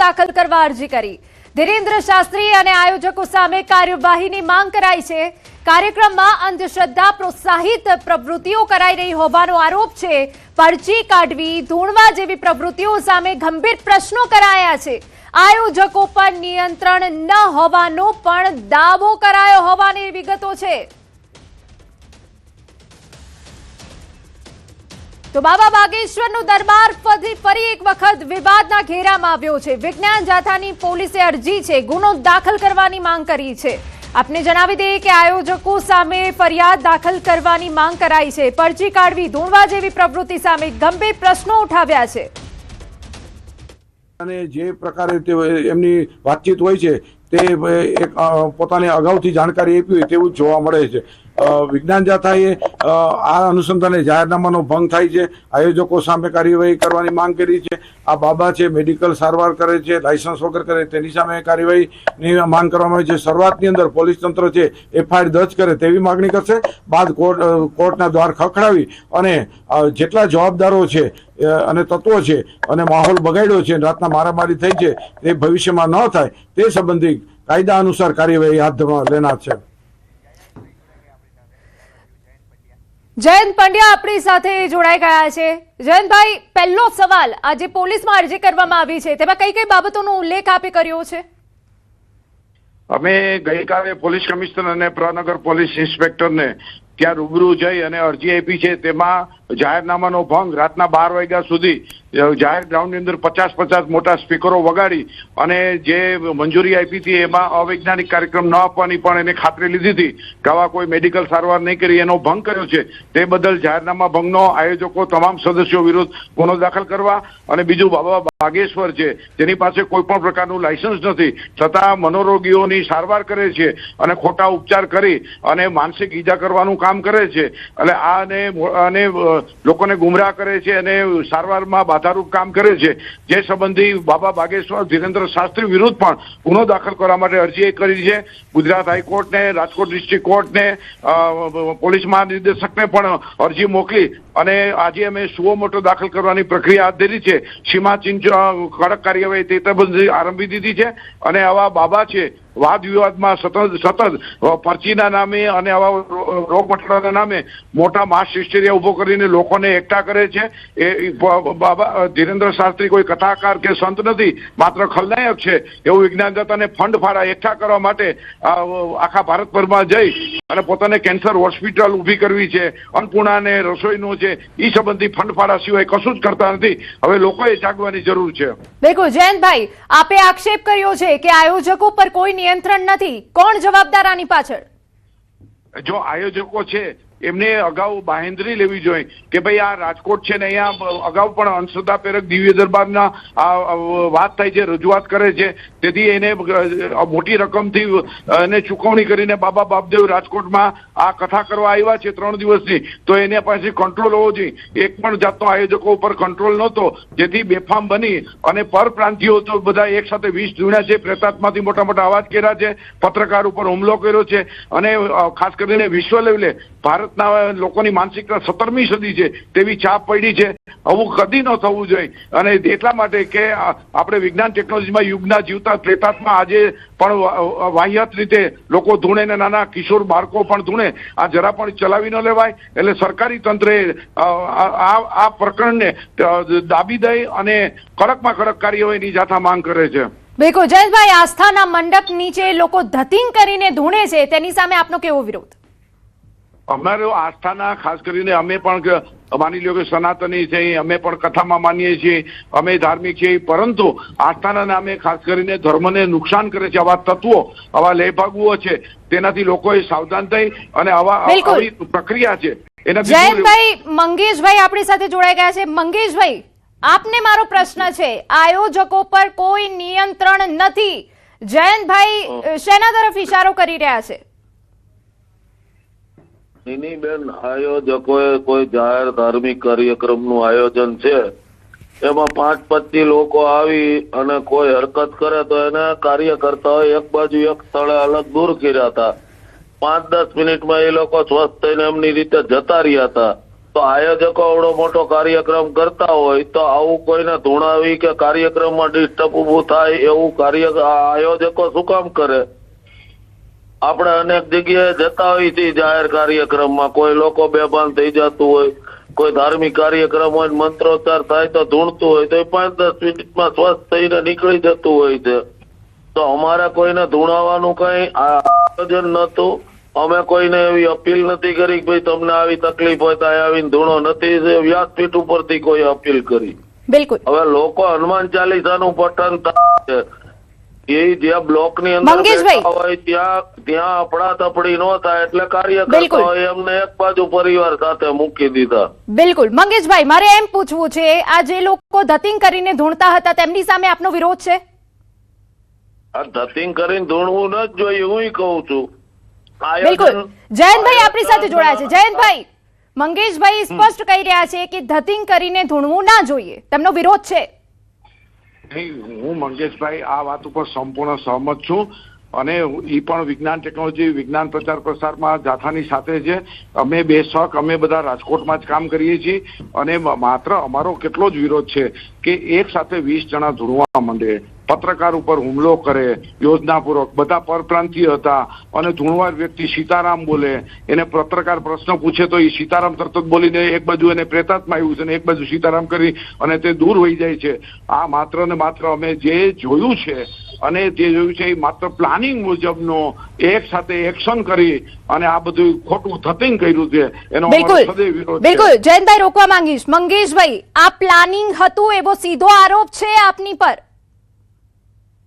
દાખલ કરવા અરજી કરી। ધીરેન્દ્ર શાસ્ત્રી અને આયોજકો સામે કાર્યવાહીની માંગ કરાઈ છે। કાર્યક્રમમાં અંધશ્રદ્ધા પ્રોત્સાહિત પ્રવૃત્તિઓ કરાઈ રહી હોવાનો આરોપ છે। પરચી કાઢવી, ધૂણવા જેવી પ્રવૃત્તિઓ સામે ગંભીર પ્રશ્નો કરાયા છે। આયોજકો પર નિયંત્રણ ન હોવાનો પણ દાવો કરાયો હોવાની વિગતો છે। તો બાબા બાગેશ્વરનો દરબાર ફરી એક વખત વિવાદના ઘેરામાં આવ્યો છે। વિજ્ઞાન જાથાની પોલીસે અરજી છે, ગુનો દાખલ કરવાની માંગ કરી છે। આપને જણાવી દઈએ કે આયોજકો સામે ફરિયાદ દાખલ કરવાની માંગ કરાઈ છે। પરચી કાઢવી, ધૂણવા જેવી પ્રવૃત્તિ સામે ગંભીર પ્રશ્નો ઉઠાવ્યા છે। અને જે પ્રકારે એમની વાતચીત હોય છે તે એક પોતાની અગાઉથી જાણકારી આપી હોય તેવું જોવા મળે છે। વિજ્ઞાન જાથાએ આ અનુસંધાને જાહેરનામાનો ભંગ થાય છે, આયોજકો સામે કાર્યવાહી કરવાની માંગ કરી છે। આ બાબા છે મેડિકલ સારવાર કરે છે, લાયસન્સ વગર કરે તેની સામે કાર્યવાહીની માંગ કરવામાં આવી છે। શરૂઆતની અંદર પોલીસ તંત્ર છે એફઆઈઆર દર્જ કરે તેવી માગણી કરશે, બાદ કોર્ટના દ્વાર ખખડાવી અને જેટલા જવાબદારો છે અને તત્વો છે અને માહોલ બગાડ્યો છે, રાતના મારામારી થઈ છે, તે ભવિષ્યમાં ન થાય તે સંબંધી કાયદા અનુસાર કાર્યવાહી હાથ ધરવા લેનાર છે। જયંત પંડ્યા આપણી સાથે જોડાઈ ગયા છે। જયંતભાઈ, પહેલો સવાલ, આજે પોલીસમાં અરજી કરવામાં આવી છે તેમાં કઈ કઈ બાબતોનો ઉલ્લેખ આપે કર્યો છે? અમે ગઈકાલે પોલીસ કમિશનર અને પ્રનગર પોલીસ ઇન્સ્પેક્ટરને ત્યાં રૂબરૂ જઈ અને અરજી આપી છે। તેમાં જાહેરનામાનો ભંગ, રાતના 12 વાગ્યા સુધી જાહેર ગ્રાઉન્ડની અંદર 50 મોટા સ્પીકરો વગાડી અને જે મંજૂરી આપી હતી એમાં અવૈજ્ઞાનિક કાર્યક્રમ ન આપવાની પણ એને ખાતરી લીધી હતી કે આવા કોઈ મેડિકલ સારવાર નહીં કરી, એનો ભંગ કર્યો છે। તે બદલ જાહેરનામા ભંગનો આયોજકો તમામ સદસ્યો વિરુદ્ધ ગુનો દાખલ કરવા અને બીજું બાબા બાગેશ્વર છે જેની પાસે કોઈ પણ પ્રકારનું લાયસન્સ નથી છતાં મનોરોગીઓની સારવાર કરે છે અને ખોટા ઉપચાર કરી અને માનસિક ઈજા કરવાનું કામ કરે છે અને લોકોને ગુમરાહ કરે છે અને સારવારમાં બાધારૂપ કામ કરે છે। જે સંબંધી બાબા બાગેશ્વર ધીરેન્દ્ર શાસ્ત્રી વિરુદ્ધ પણ ગુનો દાખલ કરવા માટે અરજી કરી છે। ગુજરાત હાઈકોર્ટને, રાજકોટ ડિસ્ટ્રિક્ટ કોર્ટને, પોલીસ મહાનિર્દેશકને પણ અરજી મોકલી અને આજે અમે સુઓ મોટો દાખલ કરવાની પ્રક્રિયા હાથ ધરી છે। સીમાચિહ્ન કડક કાર્યવાહી તે સંબંધી આરંભી દીધી છે અને આવા બાબા છે વાદ વિવાદમાં સતત પરચીના નામે અને આવા રોગ મટાડવાના નામે મોટા માસ હિસ્ટેરિયા ઉભો કરીને લોકોને એકઠા કરે છે। એ બાબા ધીરેન્દ્ર શાસ્ત્રી કોઈ કથાકાર કે સંત નથી, માત્ર ખલનાયક છે એવું વિજ્ઞાન જાથાને ફંડ ફાળા એકઠા કરવા માટે આખા ભારતભરમાં જઈ અને પોતાને કેન્સર હોસ્પિટલ ઊભી કરવી છે, અન્નપૂર્ણાને રસોઈનો છે, એ સંબંધી ફંડ ફાળા સિવાય કશું જ કરતા નથી। હવે લોકોએ જાગવાની જરૂર છે। બિલકુલ જયંતભાઈ, આપે આક્ષેપ કર્યો છે કે આયોજકો પર કોઈ નિયંત્રણ નથી, કોણ જવાબદાર આની પાછળ? જો આયોજકો છે એમને અગાઉ બાહેંધરી લેવી જોઈએ કે ભાઈ આ રાજકોટ છે ને અહીંયા અગાઉ પણ અંધશ્રદ્ધા પ્રેરક દિવ્ય દરબારના વાત થાય છે, રજૂઆત કરે છે, તેથી એને મોટી રકમથી એને ચૂકવણી કરીને બાબા બાપદેવ રાજકોટમાં આ કથા કરવા આવ્યા છે 3 દિવસની, તો એને પાસે કંટ્રોલ હોવો જોઈએ। એક પણ જાતનો આયોજકો ઉપર કંટ્રોલ નહોતો, જેથી બેફામ બની અને પરપ્રાંતિયો તો બધા એક સાથે 20 જૂના છે, પ્રેતાત્માથી મોટા મોટા અવાજ કર્યા છે, પત્રકાર ઉપર હુમલો કર્યો છે અને ખાસ કરીને વિશ્વ લેવલે ભારતના લોકોની માનસિકતા 17મી સદી છે તેવી છાપ પડી છે। આવું કદી ન થવું જોઈએ અને એટલા માટે કે આપણે વિજ્ઞાન ટેકનોલોજીમાં યુગના જીવતા પ્રેતાત્મા આજે પણ વાહિયાત રીતે લોકો ધૂણે ને નાના કિશોર બાળકો પણ ધૂણે, આ જરા પણ ચલાવી ન લેવાય। એટલે સરકારી તંત્રે આ પ્રકરણને દાબી દઈ અને કડકમાં કડક કાર્યવાહીની જાથા માંગ કરે છે। બિલકુલ જયેશભાઈ, આસ્થાના મંડપ નીચે લોકો ધતિંગ કરીને ધૂણે છે, તેની સામે આપનો કેવો વિરોધ? અમારો આસ્થાના ખાસ કરીને અમે પણ માની લો કે સનાતની છે, અમે પણ કથામાં માનીએ છીએ, અમે ધાર્મિક છીએ, પરંતુ આસ્થાના નામે ખાસ કરીને ધર્મને નુકસાન કરે છે આવા તત્વો, આવા લેભાગુઓ છે, તેનાથી લોકોએ સાવધાન થઈ અને આવી પ્રક્રિયા છે એના। જયંતભાઈ, મંગેશભાઈ આપણી સાથે જોડાઈ ગયા છે। મંગેશભાઈ, આપને મારો પ્રશ્ન છે, આયોજકો પર કોઈ નિયંત્રણ નથી, જયંતભાઈ શેના તરફ ઇશારો કરી રહ્યા છે? બેન, આયોજકોએ કોઈ જાહેર ધાર્મિક કાર્યક્રમનું આયોજન છે એમાં 5-25 લોકો આવી અને કોઈ હરકત કરે તો એને કાર્યકર્તાઓ એક બાજુ એક સ્થળે અલગ દૂર કર્યા હતા। 5-10 મિનિટમાં એ લોકો સ્વસ્થ થઈને એમની રીતે જતા રહ્યા હતા તો આયોજકો આવડો મોટો કાર્યક્રમ કરતા હોય તો આવું કોઈને ધૂણાવી કે કાર્યક્રમમાં ડિસ્ટર્બ ઉભું થાય એવું આયોજકો શું કામ કરે? આપણે અનેક જગ્યાએ જતા હોય છે જાહેર કાર્યક્રમમાં, કોઈ લોકો બેભાન થઈ જતું હોય, કોઈ ધાર્મિક કાર્યક્રમ હોય, મંત્રોચ્ચાર થાય તો ધૂણતું હોય તો 5-10 મિનિટમાં સ્વસ્થ થઈને નીકળી જતું હોય છે. તો અમારે કોઈને ધૂણાવવાનું કઈ આયોજન નતું. અમે કોઈને એવી અપીલ નથી કરી કે ભાઈ તમને આવી તકલીફ હોય તો આવીને ધૂણો નથી. વ્યાસપીઠ ઉપરથી કોઈ અપીલ કરી. બિલકુલ. હવે લોકો હનુમાન ચાલીસાનું પઠન થાય છે, એ જે બ્લોક ની અંદર બેઠા હોય ત્યાં અફડાતફડી ન થાય એટલે કાર્યકર્તા હોય એમને એક બાજુ પરિવાર સાથે મૂકી દીધા. બિલકુલ. મંગેશભાઈ, મારે એમ પૂછવું છે, આ જે લોકો ધતિંગ કરીને ધૂણતા હતા તેમની સામે આપનો વિરોધ છે? આ ધતિંગ કરીને ધૂણવું ન જ જોઈએ, હું કહું છું. બિલકુલ. જયંતભાઈ આપણી સાથે જોડાયા છે. જયંતભાઈ, મંગેશભાઈ સ્પષ્ટ કહી રહ્યા છે કે ધતિંગ કરીને ધૂણવું ના જોઈએ, તેમનો વિરોધ છે. હું મંગેશભાઈ આ વાત ઉપર સંપૂર્ણ સહમત છું અને એ પણ વિજ્ઞાન ટેકનોલોજી વિજ્ઞાન પ્રચાર પ્રસારમાં જાથાની સાથે છે. અમે બે શક અમે બધા રાજકોટમાં જ કામ કરીએ છીએ અને માત્ર અમારો કેટલો જ વિરોધ છે કે એક સાથે 20 જણા ધૂણવા માંડે, પત્રકાર ઉપર હુમલો કરે યોજનાપૂર્વક. બધા પરપ્રાંતીય હતા અને ધૂણવાર વ્યક્તિ સીતારામ બોલે, એને પત્રકાર પ્રશ્ન પૂછે તો એ સીતારામ તરત જ બોલીને એક બાજુ એને પ્રેતાત્મા આવ્યું છે અને એક બાજુ સીતારામ કરી અને તે દૂર વહી જાય છે. આ માત્ર ને માત્ર અમે જે જોયું છે અને જે જોયું છે એ માત્ર પ્લાનિંગ મુજબનો એક સાથે એક્શન કરી અને આ બધું ખોટું ધતિંગ કર્યું છે એનો અમારો સદૈવ વિરોધ છે. બિલકુલ. જયંતભાઈ, રોકવા માંગીશ. મંગેશભાઈ, આ પ્લાનિંગ હતું એવો સીધો આરોપ છે આપની પર?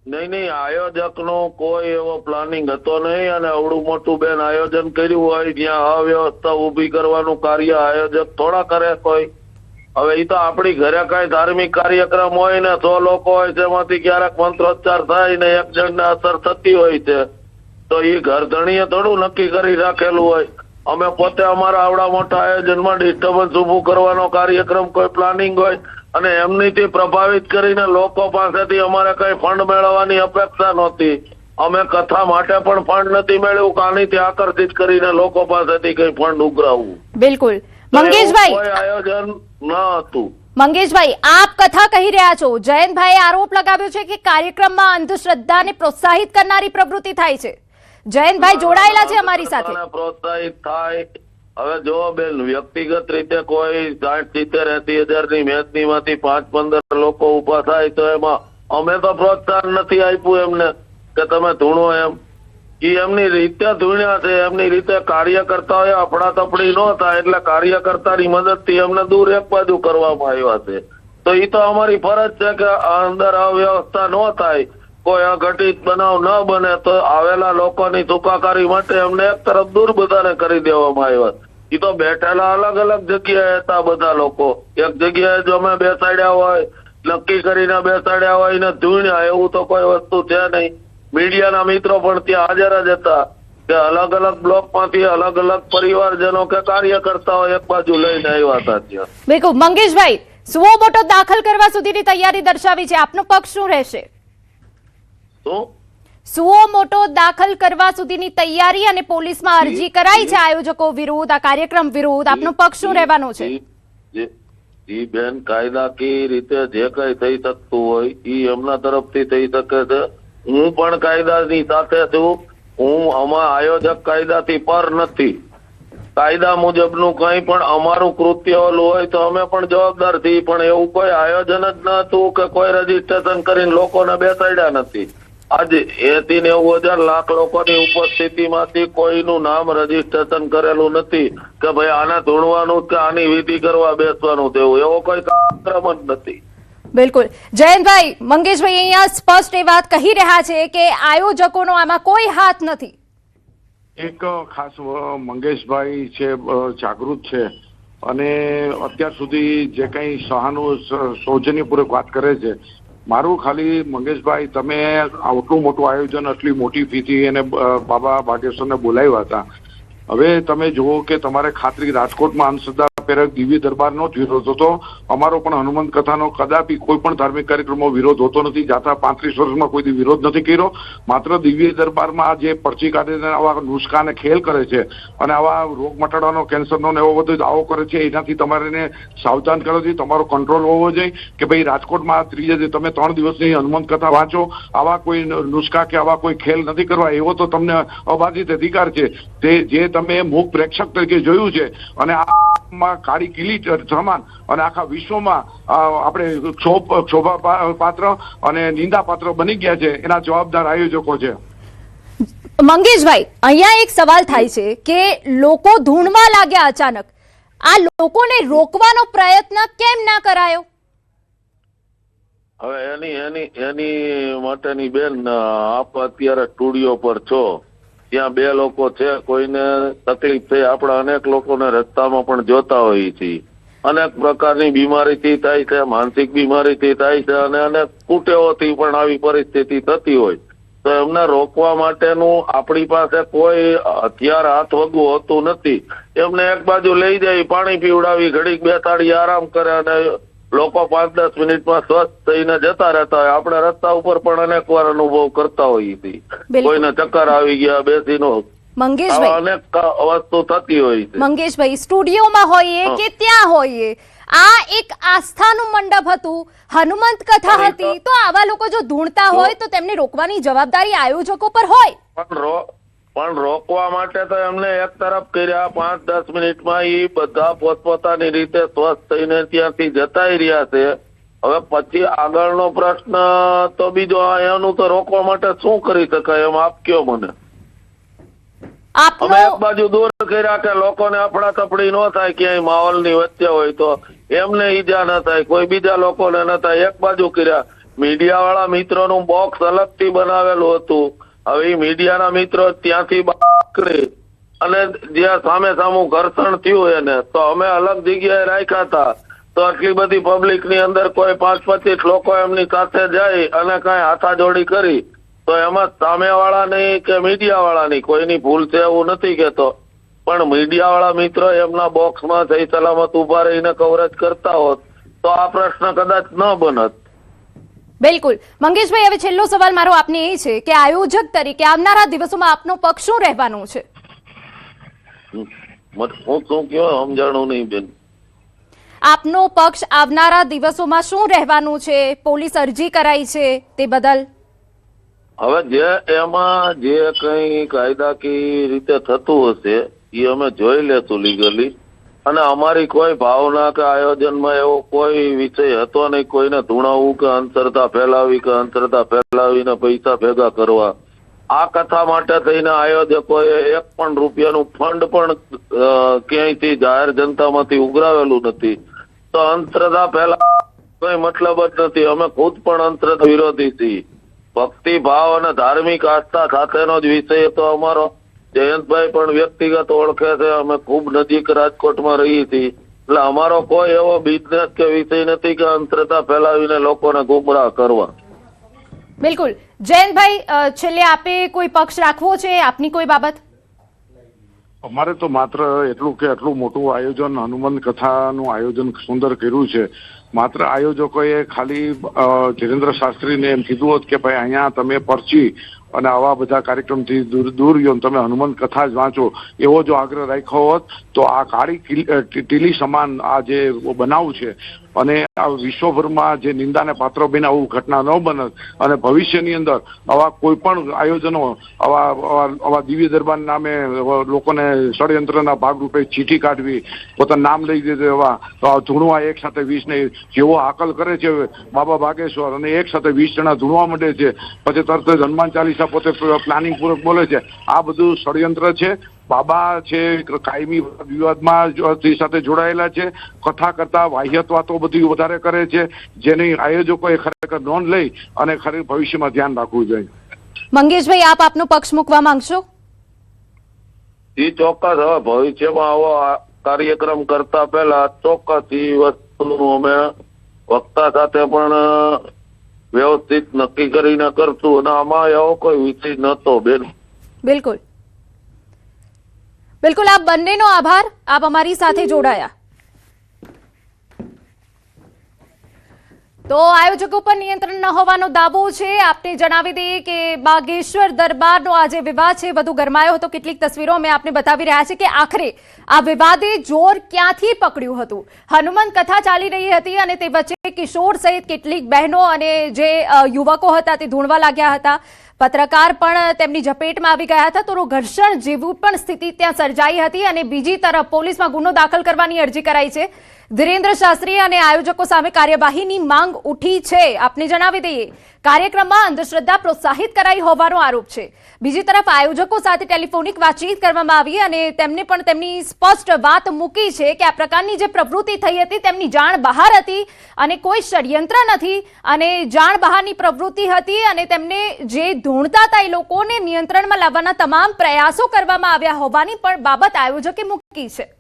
નહીં, આયોજક નો કોઈ એવો પ્લાનિંગ હતો નહીં અને અવડું મોટું બેન આયોજન કર્યું હોય ત્યાં અવ્યવસ્થા ઉભી કરવાનું કાર્ય આયોજક થોડા કરે કોઈ. હવે એ તો આપણી ઘરે કઈ ધાર્મિક કાર્યક્રમ હોય ને 100 લોકો હોય તેમાંથી ક્યારેક મંત્રોચ્ચાર થાય ને એક જણને અસર થતી હોય છે તો એ ઘરધણીએ થોડું નક્કી કરી રાખેલું હોય. અમે પોતે અમારા આવડા મોટા આયોજનમાં ડિસ્ટર્બન્સ ઉભું કરવાનો કાર્યક્રમ કોઈ પ્લાનિંગ હોય અને એમનીથી પ્રભાવિત કરીને લોકો પાસેથી અમારે કઈ ફંડ મેળવવાની અપેક્ષા નહોતી. અમે કથા માટે પણ ફંડ નથી મેળવ્યું કે આનીથી આકર્ષિત કરીને લોકો પાસેથી કઈ ફંડ ઉઘરાવવું. બિલકુલ. મંગેશભાઈ, કોઈ આયોજન ન હતું. મંગેશભાઈ, આપ કથા કહી રહ્યા છો. જયંતભાઈએ આરોપ લગાવ્યો છે કે કાર્યક્રમમાં અંધશ્રદ્ધાને પ્રોત્સાહિત કરનારી પ્રવૃત્તિ થાય છે. જયંતભાઈ જોડાયેલા છે અમારી સાથે. પ્રોત્સાહિત થાય. હવે જો બેન વ્યક્તિગત રીતે કોઈ 60-70-80 હજારની મેચની માંથી 5-15 લોકો ઉભા થાય તો એમાં અમે તો પ્રોત્સાહન નથી આપ્યું એમને કે તમે ધૂણો એમ. એ એમની રીતે ધૂણ્યા છે, એમની રીતે કાર્યકર્તાઓએ અફડાતફડી ન થાય એટલે કાર્યકર્તાની મદદથી એમને દૂર એક બાજુ કરવામાં આવ્યા છે. તો એ તો અમારી ફરજ છે કે અંદર અવ્યવસ્થા ન થાય, કોઈ અઘટિત બનાવ ન બને તો આવેલા લોકોની સુખાકારી માટે એમને એક તરફ દૂર બધાને કરી દેવામાં આવ્યા. એ તો બેઠેલા અલગ અલગ જગ્યાએ હતા બધા લોકો. એક જગ્યાએ જો અમે બેસાડ્યા હોય, નક્કી કરીને બેસાડ્યા હોય ને ધૂણ્યા એવું તો કોઈ વસ્તુ છે નહીં. મીડિયાના મિત્રો પણ ત્યાં હાજર જ હતા કે અલગ અલગ બ્લોક માંથી અલગ અલગ પરિવારજનો કે કાર્યકર્તાઓ એક બાજુ લઈને આવ્યા હતા ત્યાં. બિલકુલ. મંગેશભાઈ, સુઓ મોટો દાખલ કરવા સુધીની તૈયારી દર્શાવી છે, આપનો પક્ષ શું રહેશે? સુઓ મોટો દાખલ કરવા સુધીની તૈયારી અને પોલીસમાં અરજી કરાઈ છે આયોજકો વિરુદ્ધ, આ કાર્યક્રમ વિરુદ્ધ, આપનો પક્ષ શું રહેવાનો છે? જી બેન, કાયદાકીય રીતે જે કઈ થઈ શકતું હોય એ એમના તરફથી થઈ શકે છે. હું પણ કાયદાની સાથે છું. હું આમાં આયોજક કાયદાથી પર નથી. કાયદા મુજબનું કઈ પણ અમારું કૃત્ય ઓલું હોય તો અમે પણ જવાબદાર છીએ, પણ એવું કોઈ આયોજન જ ન હતું કે કોઈ રજીસ્ટ્રેશન કરીને લોકોને બેસાડ્યા નથી. આજે 80-90 લાખ લોકોની ઉપસ્થિતિમાંથી કોઈનું નામ રજીસ્ટ્રેશન કરેલું નથી કે ભાઈ આને ધૂણવાનું કે આની વિધિ કરવા બેસવાનું તેવું એવો કોઈ કાર્યક્રમ જ નથી. બિલકુલ. જયંતભાઈ, મંગેશભાઈ અહીંયા સ્પષ્ટ એ વાત કહી રહ્યા છે કે આયોજકોનો આમાં કોઈ હાથ નથી. એક ખાસ મંગેશભાઈ છે જાગૃત છે અને અત્યાર સુધી જે કઈ સૌજન્યપૂર્વક વાત કરે છે. મારું ખાલી મંગેશભાઈ, તમે આટલું મોટું આયોજન આટલી મોટી ફીથી એને બાબા બાગેશ્વરને બોલાવ્યા હતા. હવે તમે જુઓ કે તમારે ખાતરી રાજકોટમાં અંધશ્રદ્ધા પ્રેરક દિવ્ય દરબારનો જ વિરોધ હતો. અમારો પણ હનુમંત કથાનો કદાપી કોઈ પણ ધાર્મિક કાર્યક્રમો વિરોધ હોતો નથી. જાતા 35 વર્ષમાં કોઈ વિરોધ નથી કર્યો. માત્ર દિવ્ય દરબારમાં જે પરચી કાઢીને આવા નુસ્ખા અને ખેલ કરે છે અને આવા રોગ મટાડવાનો, કેન્સરનો ને એવો બધો દાવો કરે છે, એનાથી તમારે સાવધાન કરો જોઈએ. તમારો કંટ્રોલ હોવો જોઈએ કે ભાઈ રાજકોટમાં તમે 3 દિવસની હનુમંત કથા વાંચો, આવા કોઈ નુસ્ખા કે આવા કોઈ ખેલ નથી કરવા, એવો તો તમને અબાધિત અધિકાર છે. તે જે તમે મૂક પ્રેક્ષક તરીકે જોયું છે અને આ કાળી કિલી સમાન અને આખા વિશ્વમાં આપણે ક્ષોભા પાત્ર અને નિંદા પાત્ર બની ગયા છે, એના જવાબદાર આયોજકો છે. મંગેશભાઈ, અહીંયા એક સવાલ થાય છે કે લોકો ધૂણવા લાગ્યા અચાનક, આ લોકોને રોકવાનો પ્રયત્ન કેમ ના કરાયો? હવે એની માટેની બેન, આપ અત્યારે સ્ટુડિયો પર છો, ત્યાં 2 લોકો છે, કોઈને તકલીફ થઈ, આપણા અનેક લોકોને રસ્તામાં પણ જોતા હોઈએ છીએ. અનેક પ્રકારની બીમારીથી થાય છે, માનસિક બીમારીથી થાય છે અને અનેક કુટેવોથી પણ આવી પરિસ્થિતિ થતી હોય તો એમને રોકવા માટેનું આપણી પાસે કોઈ હથિયાર હાથ વગું હોતું નથી. એમને એક બાજુ લઈ જાય, પાણી પીવડાવી, ઘડીક બેસાડી આરામ કરે અને લોકો 5-10 મિનિટમાં સ્વસ્થ થઈને જતા રહેતા હોય. આપણે રસ્તા ઉપર પણ અનેક વાર અનુભવ કરતા હોઈએ છીએ. કોઈને ચક્કર આવી ગયા, બેસીનો મંગેશભાઈ, અનેક વસ્તુ થતી હોય છે. મંગેશભાઈ, સ્ટુડિયોમાં હોઈએ કે ત્યાં હોઈએ, આ એક આસ્થાનું મંડપ હતું, હનુમંત કથા હતી, તો આવા લોકો જો ધૂણતા હોય તો તેમને રોકવાની જવાબદારી આયોજકો પર હોય. પણ રોકવા માટે તો એમને એક તરફ કર્યા, 5-10 મિનિટમાં એ બધા પોતપોતાની રીતે સ્વસ્થ થઈને ત્યાંથી જતાઈ રહ્યા છે. હવે પછી આગળનો પ્રશ્ન તો બીજો, એનું તો રોકવા માટે શું કરી શકાય એમ આપ કયો મને. અમે એક બાજુ દૂર કર્યા કે લોકોને અફડાતફડી ન થાય, ક્યાંય માહોલની વચ્ચે હોય તો એમને ઈજા ન થાય, કોઈ બીજા લોકોને ન થાય, એક બાજુ કર્યા. મીડિયા વાળા મિત્રોનું બોક્સ અલગથી બનાવેલું હતું. હવે મીડિયાના મિત્રો ત્યાંથી કરી અને જ્યાં સામે સામું ઘર્ષણ થયું એને તો અમે અલગ જગ્યાએ રાખ્યા હતા. તો આટલી બધી પબ્લિક ની અંદર કોઈ 5-25 લોકો એમની સાથે જાય અને કઈ હાથાજોડી કરી તો એમાં સામેવાળાની કે મીડિયા વાળાની કોઈની ભૂલ છે એવું નથી કેતો, પણ મીડિયા વાળા મિત્રો એમના બોક્સમાં સહી સલામત ઉભા રહીને કવરેજ કરતા હોત તો આ પ્રશ્ન કદાચ ન બનત. બિલકુલ. મંગેશભાઈ, હવે છેલ્લો સવાલ મારો આપને એ છે કે આયોજક તરીકે આવનારા દિવસોમાં આપનો પક્ષ શું રહેવાનું છે? હું શું કયો સમજાણું નહીં બેન. આપનો પક્ષ આવનારા દિવસોમાં શું રહેવાનું છે? પોલીસ અરજી કરાઈ છે તે બદલ હવે જે એમાં જે કઈ કાયદાકીય રીતે થતું હશે એ અમે જોઈ લેશું લીગલી. અને અમારી કોઈ ભાવના કે આયોજનમાં એવો કોઈ વિષય હતો નહીં કોઈને ધૂણાવવું કે અંધશ્રદ્ધા ફેલાવી કે અંધશ્રદ્ધા ફેલાવીને પૈસા ભેગા કરવા. આ કથા માટે થઈને આયોજકોએ 1 પણ રૂપિયાનું ફંડ પણ ક્યાંયથી જાહેર જનતામાંથી ઉઘરાવેલું નથી. તો અંધશ્રદ્ધા ફેલાવા કોઈ મતલબ જ નથી. અમે ખુદ પણ અંધશ્રદ્ધા વિરોધી છીએ. ભક્તિ ભાવ અને ધાર્મિક આસ્થા સાથેનો જ વિષય તો અમારો. જયંતભાઈ પણ વ્યક્તિગત ઓળખે છે, અમે ખૂબ નજીક રાજકોટમાં રહીએ છીએ, એટલે અમારો કોઈ એવો બિઝનેસ કે વિષય નથી કે અંધશ્રદ્ધા ફેલાવીને લોકોને ગુમરાહ કરવા. બિલકુલ. જયંતભાઈ, છેલ્લે આપે કોઈ પક્ષ રાખવો છે? આપની કોઈ બાબત? અમારે તો માત્ર એટલું કે આટલું મોટું આયોજન, હનુમંત કથાનું આયોજન સુંદર કર્યું છે. માત્ર આયોજકોએ ખાલી ધીરેન્દ્ર શાસ્ત્રીને એમ કીધું હોત કે ભાઈ અહીંયા તમે પરચી અને આવા બધા કાર્યક્રમથી દૂર રહ્યો, તમે હનુમંત કથા જ વાંચો, એવો જો આગ્રહ રાખ્યો હોત તો આ કાળી ટીલી સમાન આ જે બનાવ છે અને આ વિશ્વભરમાં જે નિંદાને પાત્ર બને આવું ઘટના ન બનત અને ભવિષ્યની અંદર આવા કોઈ પણ આયોજનો આવા દિવ્ય દરબાર નામે લોકોને ષડયંત્રના ભાગરૂપે ચીઠી કાઢવી, પોતાનું નામ લઈ દીધું, એવા ધૂણવા એક સાથે 20 ને જેવો હાકલ કરે છે બાબા બાગેશ્વર અને એક સાથે 20 જણા ધૂણવા માંડે છે, પછી તરત જ હનુમાન ચાલીસા પોતે પ્લાનિંગ પૂર્વક બોલે છે. આ બધું ષડયંત્ર છે. બાબા છે કાયમી વિવાદમાં સાથે જોડાયેલા છે. કથા કરતા વાહ્યત વાતો બધી વધારે કરે છે, જેની આયોજકોએ ખરેખર નોંધ લઈ અને ખરેખર ભવિષ્યમાં ધ્યાન રાખવું જોઈએ. મંગેશભાઈ, આપ આપનો પક્ષ મૂકવા માંગશો? એ ચોક્કસ. હવે ભવિષ્યમાં આવો કાર્યક્રમ કરતા પહેલા ચોક્કસ એ વસ્તુનું અમે વક્તા સાથે પણ વ્યવસ્થિત નક્કી કરીને કરશું અને આમાં એવો કોઈ વિષય નહોતો બેન. બિલકુલ. બિલકુલ. આપ બંનેનો આભાર. આપ અમારી સાથે જોડાયા. તો આયોજકો પર નિયંત્રણ ન હોવાનો દાવો છે. આપને જણાવી દઈએ કે બાગેશ્વર દરબારનો આ જે વિવાદ છે વધુ ગરમાયો હતો. કેટલીક તસવીરો અમે આપને બતાવી રહ્યા છે કે આખરે આ વિવાદે જોર ક્યાંથી પકડ્યું હતું. હનુમાન કથા ચાલી રહી હતી અને તે વચ્ચે કિશોર સહિત કેટલીક બહેનો અને જે યુવકો હતા તે ધૂણવા લાગ્યા હતા. પત્રકાર પણ તેમની ઝપેટમાં આવી ગયા હતા. તો ઘર્ષણ જેવું પણ સ્થિતિ ત્યાં સર્જાઈ હતી અને બીજી તરફ પોલીસમાં ગુનો દાખલ કરવાની અરજી કરાઈ છે. ધીરેન્દ્ર શાસ્ત્રી અને આયોજકો સામે કાર્યવાહીની માંગ ઉઠી છે. આપને જણાવી દઈએ કાર્યક્રમમાં અંધશ્રદ્ધા પ્રોત્સાહિત કરાઈ હોવાનો આરોપ છે. બીજી તરફ આયોજકો સાથે ટેલિફોનિક વાતચીત કરવામાં આવી અને તેમને પણ તેમની સ્પષ્ટ વાત મૂકી છે કે આ પ્રકારની જે પ્રવૃત્તિ થઈ હતી તેમની જાણ બહાર હતી અને કોઈ ષડયંત્ર નથી અને જાણ બહારની પ્રવૃત્તિ હતી અને તેમને જે ધૂણતા હતા એ લોકોને નિયંત્રણમાં લાવવાના તમામ પ્રયાસો કરવામાં આવ્યા હોવાની પણ બાબત આયોજકે મૂકી છે.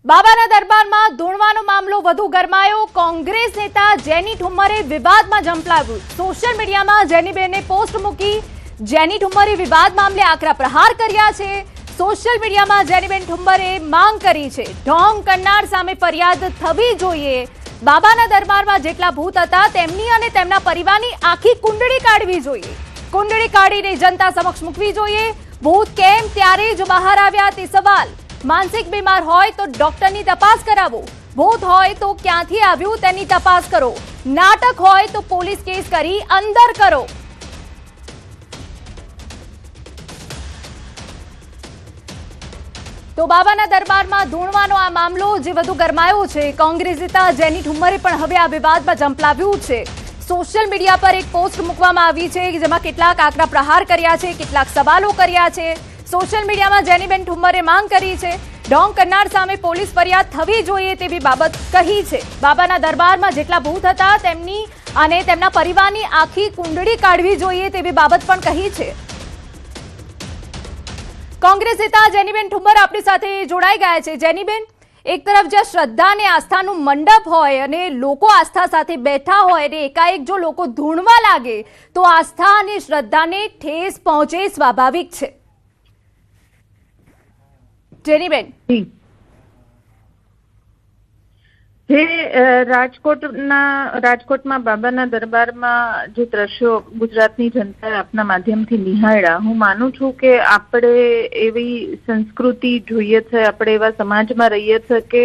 બાબાના દરબારમાં ધૂણવાનો મામલો વધુ ગરમાયો. કોંગ્રેસ નેતા જેની ઠુમ્મરે વિવાદમાં ઝંપલાવ્યું. સોશિયલ મીડિયામાં જેનીબેને પોસ્ટ મૂકી. જેની ઠુમ્મરે વિવાદ મામલે આકરા પ્રહાર કર્યા છે. સોશિયલ મીડિયામાં જેનીબેન ઠુમ્મરે માંગ કરી છે ઢોંગ કરનાર સામે ફરિયાદ થવી જોઈએ. બાબાના દરબારમાં જેટલા ભૂત હતા તેમની અને તેમના પરિવારની આખી કુંડળી કાઢવી જોઈએ. કુંડળી કાઢીને જનતા સમક્ષ મૂકવી જોઈએ. ભૂત કેમ ત્યારે જ બહાર આવ્યા તે સવાલ. માનસિક બીમાર હોય તો ડોક્ટરની તપાસ કરાવો. ભૂત હોય તો ક્યાંથી આવ્યું તેની તપાસ કરો. નાટક હોય તો પોલીસ કેસ કરી અંદર કરો. તો બાબાના દરબારમાં ધૂણવાનો આ મામલો જે વધુ ગરમાયો છે. કોંગ્રેસ નેતા જેની ઠુમ્મરે પણ હવે આ વિવાદમાં ઝંપલાવ્યું છે. સોશિયલ મીડિયા પર એક પોસ્ટ મૂકવામાં આવી છે જેમાં કેટલાક આકરા પ્રહાર કર્યા છે, કેટલાક સવાલો કર્યા છે. સોશિયલ મીડિયામાં જેનીબેન ઠુમ્મરે માંગ કરી છે ઢોંગ કરનાર સામે પોલીસ ફરિયાદ થવી જોઈએ તેવી બાબત કહી છે. બાબાના દરબારમાં જેટલા ભૂત હતા તેમની અને તેમના પરિવારની આખી કુંડળી કાઢવી જોઈએ તેવી બાબત પણ કહી છે. કોંગ્રેસ નેતા જેનીબેન ઠુમ્મર આપણી સાથે જોડાઈ ગયા છે. જેનીબેન, એક તરફ જે શ્રદ્ધા અને આસ્થાનું મંડપ હોય અને લોકો આસ્થા સાથે બેઠા હોય અને એકાએક જો લોકો ધૂણવા લાગે તો આસ્થા અને શ્રદ્ધાને ઠેસ પહોંચે સ્વાભાવિક છે. જેનીબેન, જે રાજકોટમાં બાબાના દરબારમાં જે દ્રશ્યો ગુજરાતની જનતાએ આપના માધ્યમથી નિહાળ્યા, હું માનું છું કે આપણે એવી સંસ્કૃતિ જોઈએ છે, આપણે એવા સમાજમાં રહીએ છીએ કે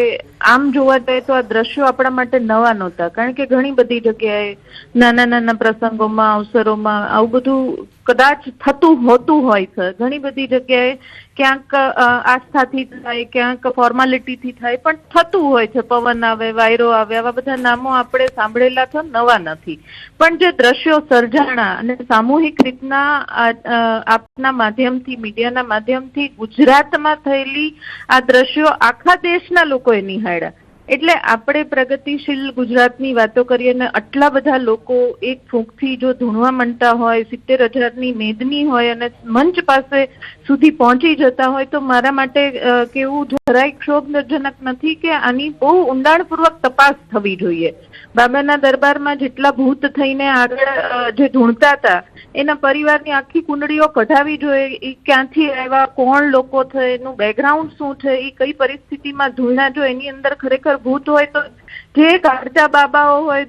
આમ જોવા જઈએ તો આ દ્રશ્યો આપણા માટે નવા નહોતા. કારણ કે ઘણી બધી જગ્યાએ નાના નાના પ્રસંગોમાં, અવસરોમાં આવું બધું કદાચ થતું હોતું હોય છે. ઘણી બધી જગ્યાએ ક્યાંક આસ્થાથી થાય, ક્યાંક ફોર્માલિટીથી થાય, પણ થતું હોય છે. પવન આવે, વાયરો આવે, આવા બધા નામો આપણે સાંભળેલા તો નવા નથી. પણ જે દ્રશ્યો સર્જાણા અને સામૂહિક રીતના આપના માધ્યમથી, મીડિયાના માધ્યમથી ગુજરાતમાં થયેલી આ દ્રશ્યો આખા દેશના લોકોએ નિહાળ્યા. એટલે આપણે પ્રગતિશીલ ગુજરાતની વાતો કરીએ અને આટલા બધા લોકો એક ફૂંકથી જો ધૂણવા માંડતા હોય, 70,000ની મેદની હોય અને મંચ પાસે સુધી પહોંચી જતા હોય, તો મારા માટે કેવું જરાય ક્ષોભજનક નથી કે આની બહુ ઊંડાણપૂર્વક તપાસ થવી જોઈએ. બાબાના દરબારમાં જેટલા ભૂત થઈને આગળ જે ધૂણતા હતા એના પરિવારની આખી કુંડળીઓ કઢાવી જોઈએ. એ ક્યાંથી આવ્યા, કોણ લોકો છે, એનું બેકગ્રાઉન્ડ શું છે, એ કઈ પરિસ્થિતિમાં ધૂણ્યા, જો એની અંદર ખરેખર ભૂત હોય તો જે કાઢતા બાબાઓ હોય,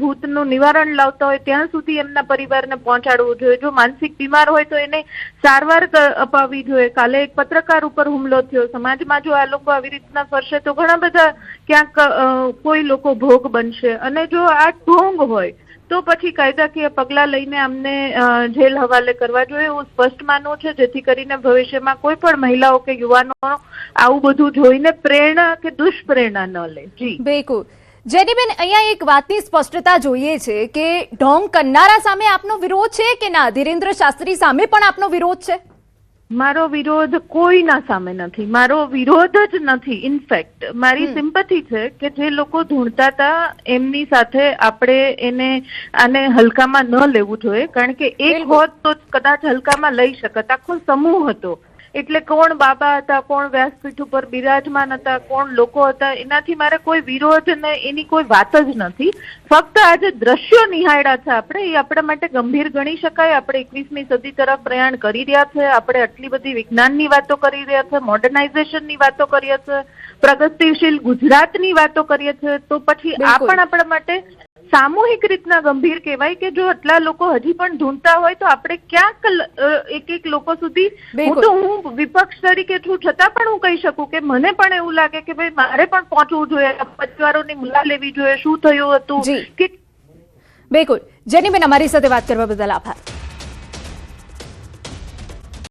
ભૂતનું નિવારણ લાવતા હોય ત્યાં સુધી એમના પરિવારને પહોંચાડવું જોઈએ. જો માનસિક બીમાર હોય તો એને સારવાર અપાવવી જોઈએ. કાલે એક પત્રકાર ઉપર હુમલો થયો. સમાજમાં જો આ લોકો આવી રીતના ફરશે તો ઘણા બધા ક્યાંક કોઈ લોકો ભોગ બનશે. અને જો આ ઢોંગ હોય તો પછી કાયદાકીય પગલાં લઈને અમને જેલ હવાલે કરવા જોઈએ એવું સ્પષ્ટ માનવું છે, જેથી કરીને ભવિષ્યમાં કોઈ પણ મહિલાઓ કે યુવાનો આવું બધું જોઈને પ્રેરણા કે દુષ્પ્રેરણા ન લે. જી બિલકુલ. જેનીબેન, અહીંયા એક વાતની સ્પષ્ટતા જોઈએ છે કે ઢોંગ કરનારા સામે આપનો વિરોધ છે કે ના? ધીરેન્દ્ર શાસ્ત્રી સામે પણ આપનો વિરોધ છે? મારો વિરોધ કોઈના સામે નથી. મારો વિરોધ જ નથી. ઇનફેક્ટ મારી સિમ્પથી છે કે જે લોકો ધૂણતા હતા એમની સાથે આપણે આને હલકામાં ન લેવું જોઈએ. કારણ કે એક હોત તો કદાચ હલકામાં લઈ શકત. આખો સમૂહ હતો એટલે કોણ બાબા હતા, કોણ વ્યાસપીઠ ઉપર બિરાજમાન હતા, કોણ લોકો હતા, એનાથી મારે કોઈ વિરોધ ને એની કોઈ વાત જ નથી. ફક્ત આજે દ્રશ્યો નિહાળ્યા છે આપણે, એ આપણા માટે ગંભીર ગણી શકાય. આપણે 21મી સદી તરફ પ્રયાણ કરી રહ્યા છે, આપણે આટલી બધી વિજ્ઞાનની વાતો કરી રહ્યા છે, મોડર્નાઇઝેશનની વાતો કરીએ છીએ, પ્રગતિશીલ ગુજરાતની વાતો કરીએ છીએ, તો પછી આ પણ આપણા માટે સામૂહિક રીતના ગંભીર કહેવાય કે જો આટલા લોકો હજી પણ ઢૂંઢતા હોય તો આપણે ક્યાંક એક લોકો સુધી હું વિપક્ષ તરીકે છું છતાં પણ હું કહી શકું કે મને પણ એવું લાગે કે ભાઈ મારે પણ પહોંચવું જોઈએ, પરિવારોની મુલાકાત લેવી જોઈએ, શું થયું હતું કે બિલકુલ. જેનીબેન, અમારી સાથે વાત કરવા બદલ આભાર.